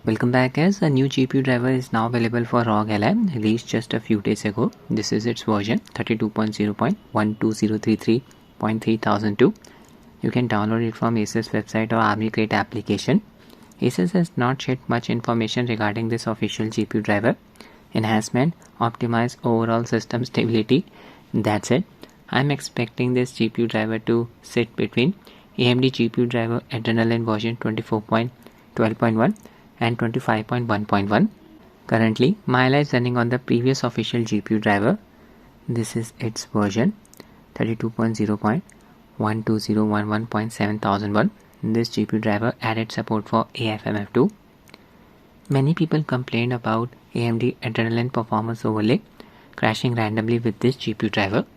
Welcome back guys. A new GPU driver is now available for Rog Ally, released just a few days ago. This is its version 32.0.12033.3002. You can download it from Asus website or Army Crate application. Asus has not shared much information regarding this official GPU driver. Enhancement, optimize overall system stability. That's it. I'm expecting this GPU driver to sit between AMD GPU Driver Adrenaline version 24.12.1 and 25.1.1. Currently, my Ally is running on the previous official GPU driver. This is its version 32.0.12011.7001. This GPU driver added support for AFMF2. Many people complained about AMD Adrenaline performance overlay crashing randomly with this GPU driver.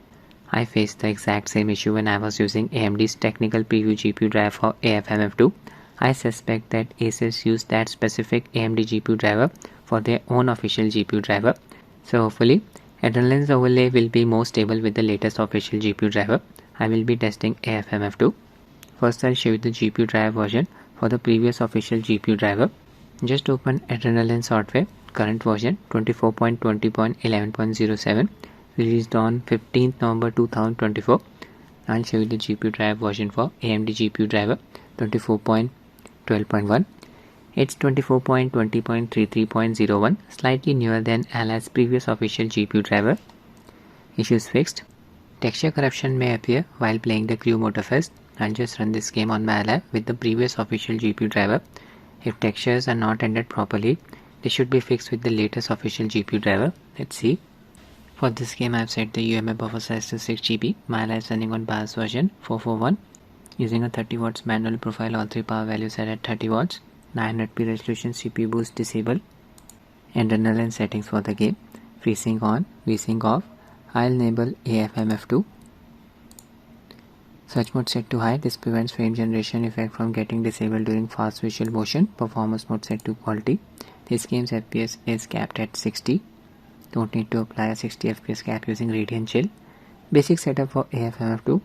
I faced the exact same issue when I was using AMD's technical preview GPU driver for AFMF2. I suspect that Asus used that specific AMD GPU driver for their own official GPU driver. So hopefully, Adrenaline's overlay will be more stable with the latest official GPU driver. I will be testing AFMF2. First, I'll show you the GPU driver version for the previous official GPU driver. Just open Adrenaline software, current version 24.20.11.07, released on 15th November 2024. I'll show you the GPU driver version for AMD GPU driver 24.12.1. It's 24.20.33.01, slightly newer than Ally's previous official GPU driver. Issues fixed. Texture corruption may appear while playing the Crew Motorfest. I'll just run this game on my Ally with the previous official GPU driver. If textures are not rendered properly, they should be fixed with the latest official GPU driver. Let's see. For this game, I've set the UMA buffer size to 6 GB. My Ally is running on BIOS version 441. Using a 30 watts manual profile, all three power values set at 30 watts. 900p resolution, CPU boost disabled. Adrenaline settings for the game. FreeSync on, VSync off. I'll enable AFMF2. Search mode set to high. This prevents frame generation effect from getting disabled during fast visual motion. Performance mode set to quality. This game's FPS is capped at 60. Don't need to apply a 60 FPS cap using Radiant Chill. Basic setup for AFMF2.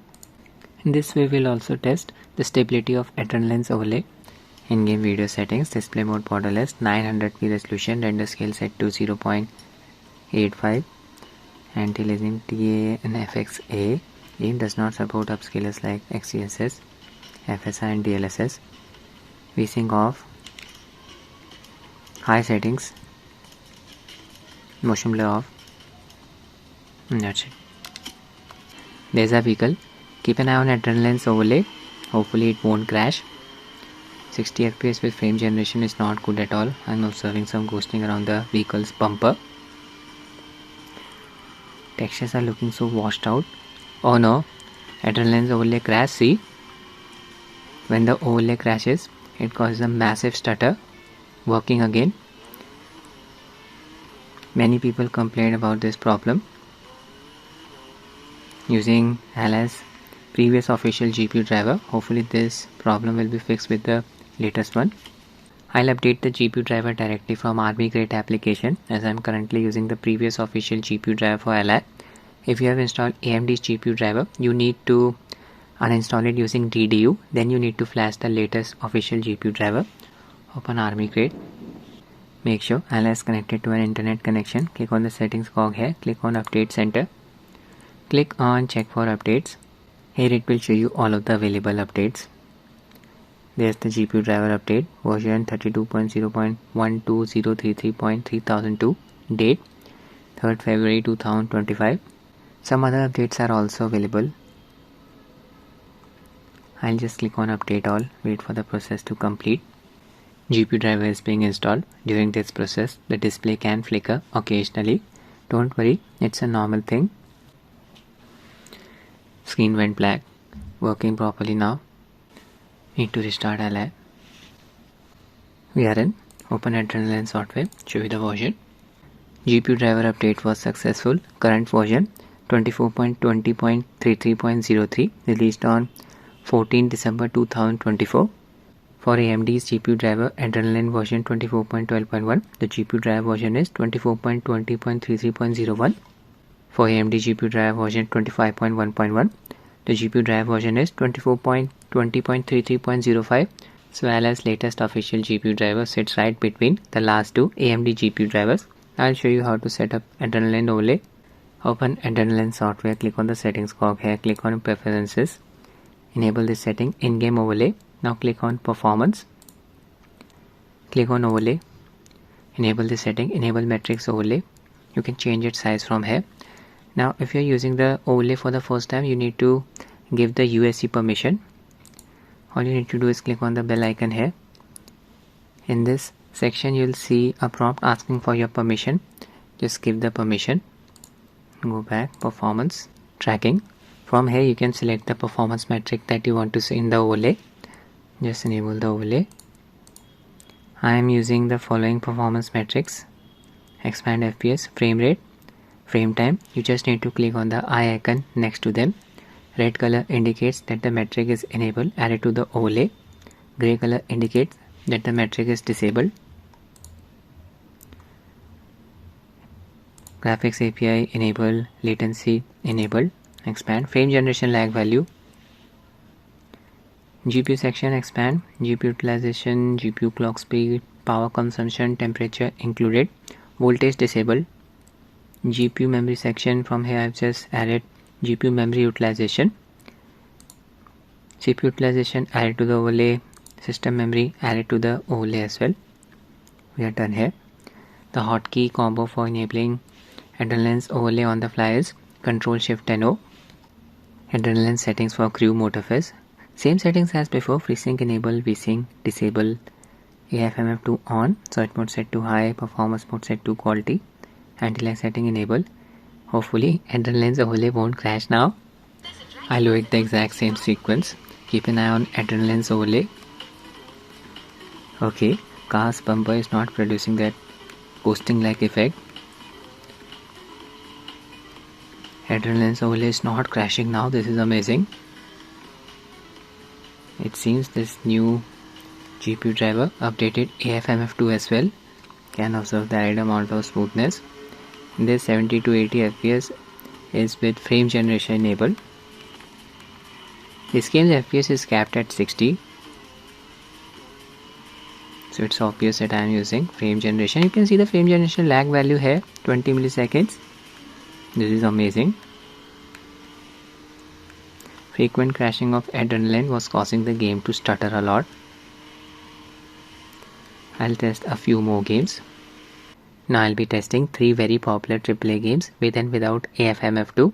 In this way, we'll also test the stability of Adrenaline's overlay. In-game video settings, display mode borderless, 900p resolution, render scale set to 0.85, anti-aliasing TA and FXA. Game does not support upscalers like XeSS, FSI and DLSS. VSync off, high settings, motion blur off, and that's it. There's a vehicle. Keep an eye on Adrenaline's overlay. Hopefully it won't crash. 60 FPS with frame generation is not good at all. I'm observing some ghosting around the vehicle's bumper. Textures are looking so washed out. Oh no, Adrenaline's overlay crash. See, when the overlay crashes, it causes a massive stutter. Working again. Many people complained about this problem. Using Ally's previous official GPU driver, hopefully this problem will be fixed with the latest one. I'll update the GPU driver directly from Army Crate application, as I'm currently using the previous official GPU driver for Ally. If you have installed AMD's GPU driver, you need to uninstall it using DDU. Then you need to flash the latest official GPU driver. Open Army Crate. Make sure Ally is connected to an internet connection. Click on the settings cog here. Click on Update Center. Click on Check for Updates. Here it will show you all of the available updates. There's the GPU driver update, version 32.0.12033.3002, date 3rd February 2025. Some other updates are also available. I'll just click on Update All, wait for the process to complete. GPU driver is being installed. During this process, the display can flicker occasionally. Don't worry, it's a normal thing. Screen went black. Working properly now. Need to restart Ally. We are in. Open Adrenaline software. Show you the version. GPU driver update was successful. Current version 24.20.33.03, released on 14 December 2024. For AMD's GPU driver Adrenaline version 24.12.1, the GPU driver version is 24.20.33.01. For AMD GPU driver version 25.1.1, the GPU driver version is 24.20.33.05. as well as latest official GPU driver sits right between the last two AMD GPU drivers. I'll show you how to set up Adreanline overlay. Open Adreanline software, click on the settings cog here, click on preferences, enable this setting, in-game overlay. Now click on performance, click on overlay, enable this setting, enable matrix overlay. You can change its size from here. Now if you're using the overlay for the first time, you need to give the USC permission. All you need to do is click on the bell icon here. In this section you'll see a prompt asking for your permission. Just give the permission. Go back, performance, tracking. From here you can select the performance metric that you want to see in the overlay. Just enable the overlay. I am using the following performance metrics: expand FPS, frame rate, frame time. You just need to click on the eye icon next to them. Red color indicates that the metric is enabled, added to the overlay. Gray color indicates that the metric is disabled. Graphics API enabled, latency enabled. Expand, frame generation lag value. GPU section expand, GPU utilization, GPU clock speed, power consumption, temperature included, voltage disabled. GPU memory section, from here I've just added GPU memory utilization. CPU utilization added to the overlay, system memory added to the overlay as well. We are done here. The hotkey combo for enabling Adreanline's overlay on the fly is Ctrl+Shift+N-O. Adreanline settings for crew Motorfest. Same settings as before: FreeSync enable, VSync disable, AFMF2 on, search mode set to high, performance mode set to quality, anti-lag setting enable. Hopefully Adreanline's overlay won't crash now. I'll wait the exact same sequence. Keep an eye on Adreanline's overlay. Okay, car's bumper is not producing that ghosting like effect. Adreanline's overlay is not crashing now. This is amazing. It seems this new GPU driver updated AFMF2 as well. Can observe the added amount of smoothness. This 70 to 80 FPS is with frame generation enabled. This game's FPS is capped at 60. So it's obvious that I am using frame generation. You can see the frame generation lag value here, 20 milliseconds. This is amazing. Frequent crashing of Adreanline was causing the game to stutter a lot. I'll test a few more games. Now I'll be testing 3 very popular AAA games with and without AFMF2.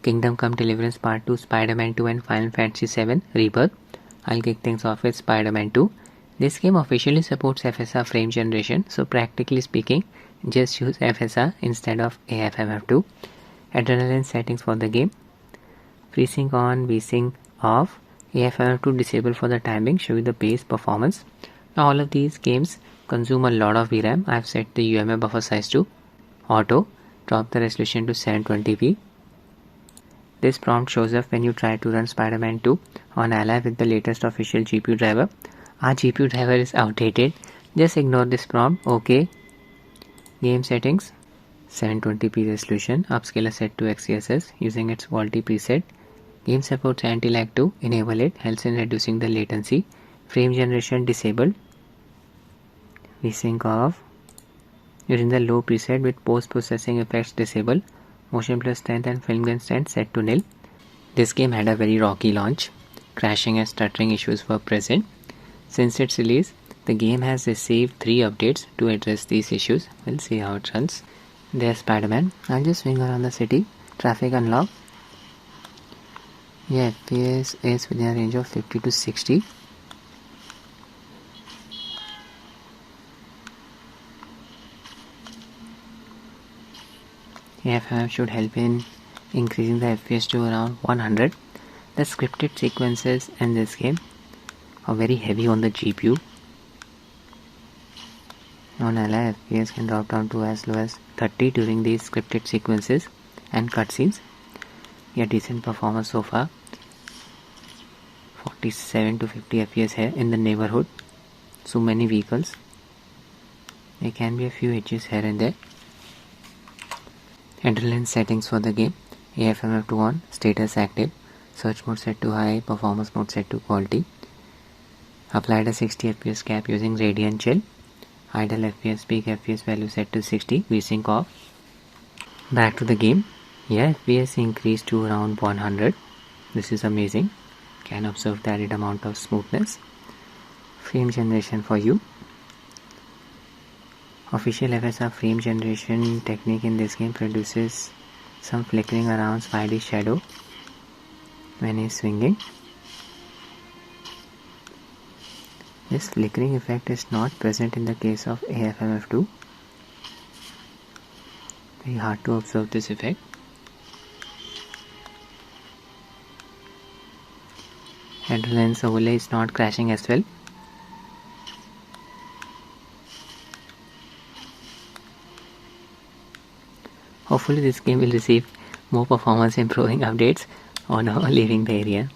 Kingdom Come Deliverance Part 2, Spiderman 2 and Final Fantasy 7 Rebirth. I'll kick things off with Spiderman 2. This game officially supports FSR frame generation, so practically speaking, just use FSR instead of AFMF2. Adreanline settings for the game: FreeSync on, VSync off, AFMF2 disabled for the timing, show you the base performance. Now all of these games consume a lot of VRAM. I've set the UMA buffer size to auto, drop the resolution to 720p. This prompt shows up when you try to run Spiderman 2 on Ally with the latest official GPU driver. Our GPU driver is outdated. Just ignore this prompt. OK. Game settings: 720p resolution, upscaler set to XeSS using its quality preset. Game supports anti-lag too. Enable it, helps in reducing the latency. Frame generation disabled. VSync off. Using the low preset with post-processing effects disabled. Motion plus strength and film gun strength set to nil. This game had a very rocky launch. Crashing and stuttering issues were present. Since its release, the game has received 3 updates to address these issues. We'll see how it runs. There's Spiderman. I'll just swing around the city. Traffic unlock. Yeah, FPS is within a range of 50 to 60. AFMF should help in increasing the FPS to around 100. The scripted sequences in this game are very heavy on the GPU. On Ally, FPS can drop down to as low as 30 during these scripted sequences and cutscenes. Yeah, decent performance so far. 47 to 50 FPS here in the neighborhood. So many vehicles. There can be a few edges here and there. Adreanline settings for the game: AFMF2 on, status active, search mode set to high, performance mode set to quality. Applied a 60 FPS cap using Radiant Chill. Idle FPS, peak FPS value set to 60, VSync off. Back to the game. Yeah, FPS increased to around 100. This is amazing. Can observe the added amount of smoothness. Frame generation for you. Official FSR frame generation technique in this game produces some flickering around Spidey's shadow when he's swinging. This flickering effect is not present in the case of AFMF2. Very hard to observe this effect. Adreanline's overlay is not crashing as well. Hopefully this game will receive more performance improving updates on leaving the area.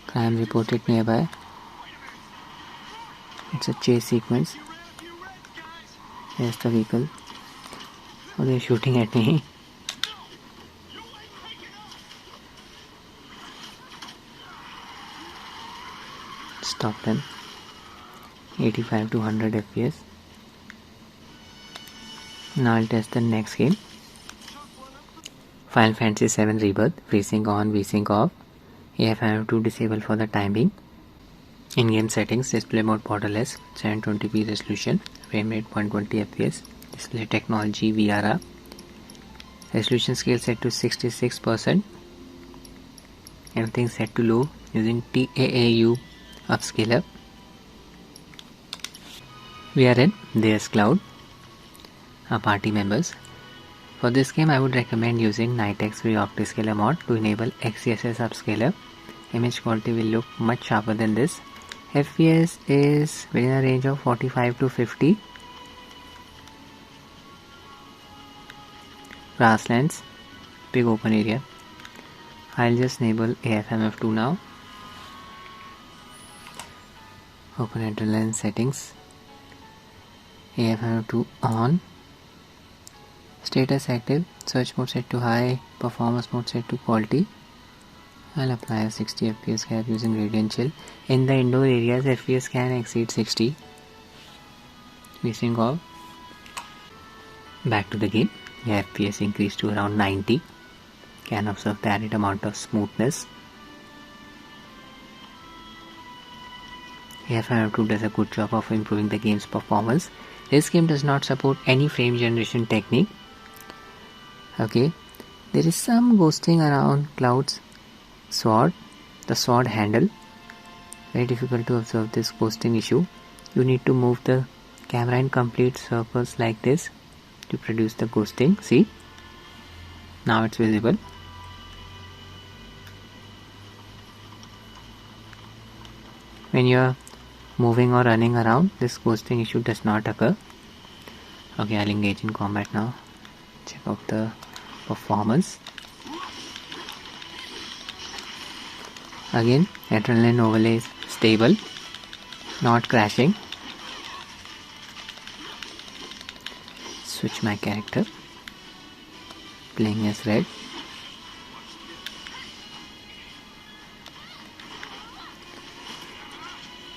Crime reported nearby. It's a chase sequence. Here's the vehicle. Oh, they're shooting at me. Stop them. 85 to 100 FPS. Now I'll test the next game. Final Fantasy 7 Rebirth. FreeSync on, VSync off. AFMF2 disabled for the time being. In-game settings, display mode borderless, 720p resolution, frame rate 120 fps, display technology VRR, resolution scale set to 66%, everything set to low using TAAU upscaler. We are in There's Cloud, our party members. For this game I would recommend using Nitex free Octascaler mod to enable XeSS upscaler. Image quality will look much sharper than this. FPS is within a range of 45 to 50. Grasslands, big open area. I'll just enable AFMF2 now. Open Adreanline settings. AFMF2 on. Status active. Search mode set to high. Performance mode set to quality. I'll apply a 60 FPS cap using Radiant Chill. In the indoor areas, FPS can exceed 60. VSync off. Back to the game. The FPS increased to around 90. Can observe the added amount of smoothness. AFMF2 does a good job of improving the game's performance. This game does not support any frame generation technique. Okay, there is some ghosting around Cloud's sword, the sword handle. Very difficult to observe this ghosting issue. You need to move the camera in complete circles like this to produce the ghosting. See, now it's visible. When you are moving or running around, this ghosting issue does not occur. Okay, I'll engage in combat now. Check out the performance. Again, Adreanline overlay is stable, not crashing. Switch my character. Playing as red.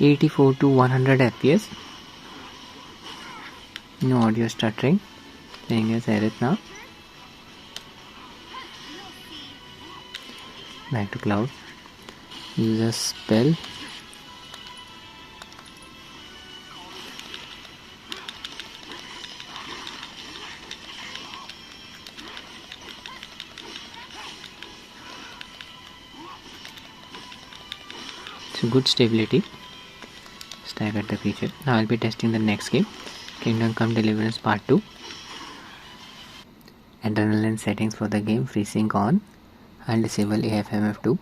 $84 to 100 FPS. No audio stuttering. Playing as Aerith now. Back to Cloud. Use a spell. So good stability. Stagger the creature. Now I'll be testing the next game. Kingdom Come Deliverance Part 2. Adreanline settings for the game. FreeSync on. I'll disable AFMF2.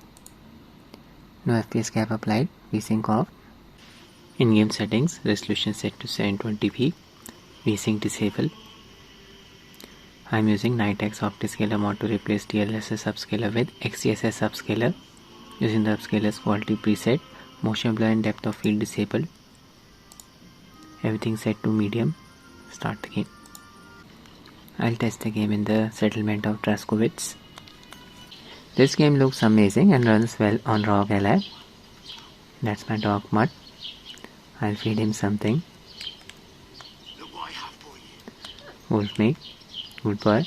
No FPS cap applied. VSync off. In-game settings. Resolution set to 720p. VSync disable. I'm using Nitex Octascaler mod to replace DLSS upscaler with XeSS upscaler. Using the upscaler's quality preset. Motion blur and depth of field disabled. Everything set to medium. Start the game. I'll test the game in the settlement of Draskowitz. This game looks amazing and runs well on Rog Ally. That's my dog Mutt. I'll feed him something. Wolf meat. Good boy.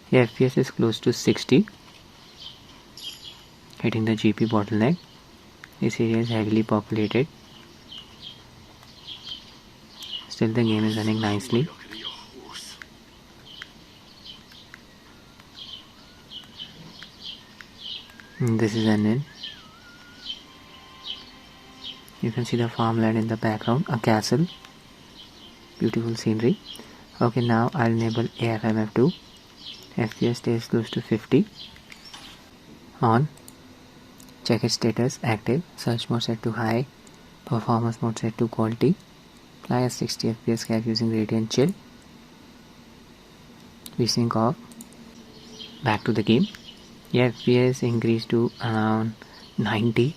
The FPS is close to 60. Hitting the GPU bottleneck. This area is heavily populated. Still the game is running nicely. This is an inn. You can see the farmland in the background, a castle, beautiful scenery. Okay, now I'll enable AFMF 2. FPS stays close to 50. On. Check its status, active. Search mode set to high. Performance mode set to quality. Fly at 60 FPS cap using Radiant Chill. VSync off. Back to the game. FPS increased to around 90.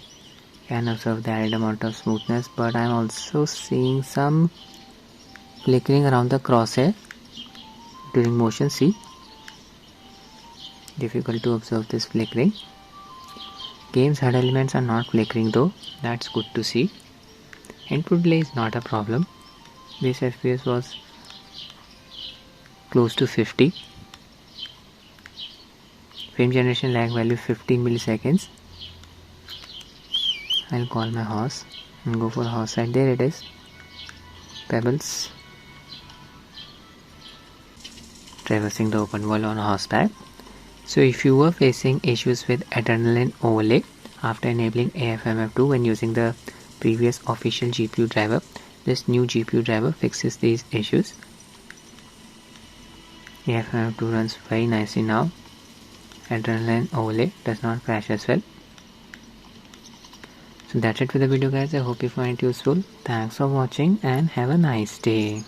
Can observe the added amount of smoothness, but I'm also seeing some flickering around the crosshair during motion. See, difficult to observe this flickering. Game's HUD elements are not flickering though, that's good to see. Input delay is not a problem. This FPS was close to 50. Frame generation lag value 15 milliseconds. I'll call my horse and go for horse side. There it is. Pebbles. Traversing the open world on horseback. So if you were facing issues with Adreanline overlay after enabling AFMF 2 when using the previous official GPU driver, this new GPU driver fixes these issues. AFMF 2 runs very nicely now. Adreanline overlay does not crash as well. So that's it for the video guys. I hope you find it useful. Thanks for watching and have a nice day.